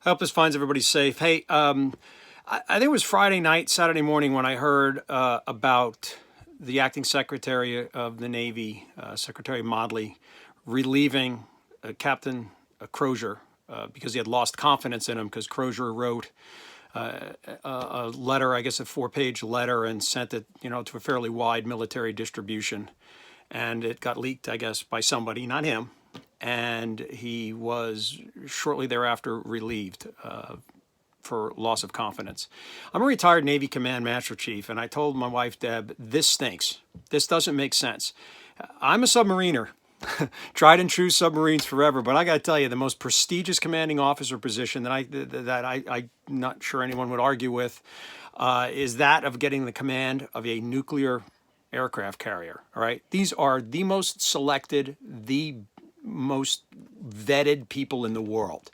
I hope this finds everybody safe. Hey, I think it was Friday night, Saturday morning when I heard about the acting Secretary of the Navy, Secretary Modly, relieving Captain CROZIER because he had lost confidence in him because CROZIER wrote a letter, I guess a 4-page letter, and sent it, to a fairly wide military distribution. And it got leaked, I guess, by somebody, not him. And he was shortly thereafter relieved for loss of confidence. I'm a retired Navy Command Master Chief, and I told my wife, Deb, this stinks. This doesn't make sense. I'm a submariner, tried and true submarines forever, but I got to tell you, the most prestigious commanding officer position that I'm not sure anyone would argue with is that of getting the command of a nuclear aircraft carrier. All right, these are the most selected, the most vetted people in the world.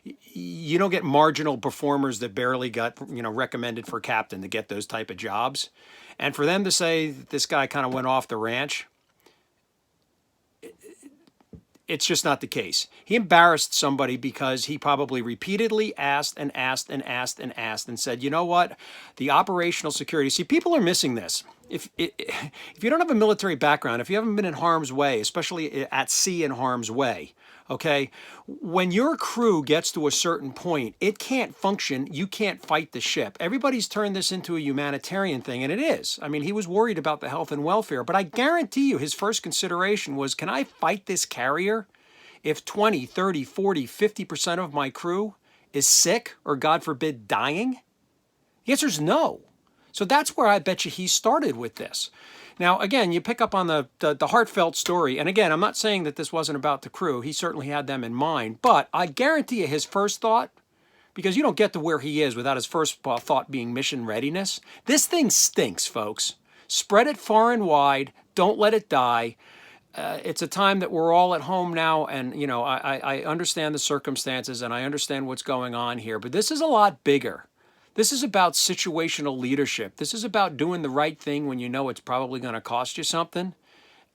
You don't get marginal performers that barely got recommended for captain to get those type of jobs. And for them to say that this guy kind of went off the ranch, it's just not the case. He embarrassed somebody because he probably repeatedly asked and said, you know what, the operational security. See, people are missing this. If you don't have a military background, if you haven't been in harm's way, especially at sea in harm's way, okay, when your crew gets to a certain point, it can't function. You can't fight the ship. Everybody's turned this into a humanitarian thing, and it is. I mean, he was worried about the health and welfare, but I guarantee you his first consideration was, can I fight this carrier if 20, 30, 40, 50% of my crew is sick or, God forbid, dying? The answer is no. So that's where I bet you he started with this. Now, again, you pick up on the heartfelt story. And again, I'm not saying that this wasn't about the crew. He certainly had them in mind. But I guarantee you his first thought, because you don't get to where he is without his first thought being mission readiness. This thing stinks, folks. Spread it far and wide. Don't let it die. It's a time that we're all at home now. And, I understand the circumstances and I understand what's going on here. But this is a lot bigger. This is about situational leadership. This is about doing the right thing when you know it's probably going to cost you something.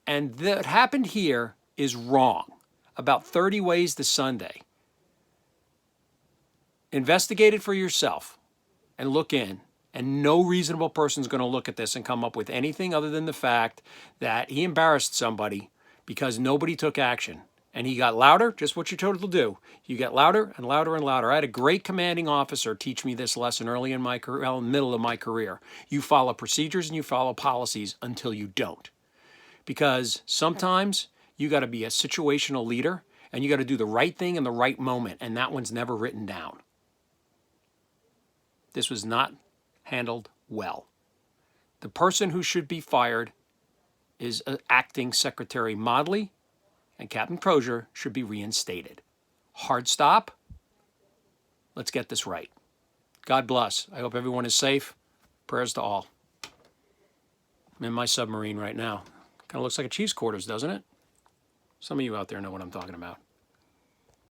And what happened here is wrong. About 30 ways to Sunday. Investigate it for yourself and look in. And no reasonable person is going to look at this and come up with anything other than the fact that he embarrassed somebody because nobody took action. And he got louder, just what you're told to do. You get louder and louder and louder. I had a great commanding officer teach me this lesson early in my career, in the middle of my career. You follow procedures and you follow policies until you don't. Because sometimes you got to be a situational leader and you got to do the right thing in the right moment. And that one's never written down. This was not handled well. The person who should be fired is acting Secretary Modly, and Captain CROZIER should be reinstated. Hard stop. Let's get this right. God bless. I hope everyone is safe. Prayers to all. I'm in my submarine right now. Kind of looks like a Chiefs quarters, doesn't it? Some of you out there know what I'm talking about.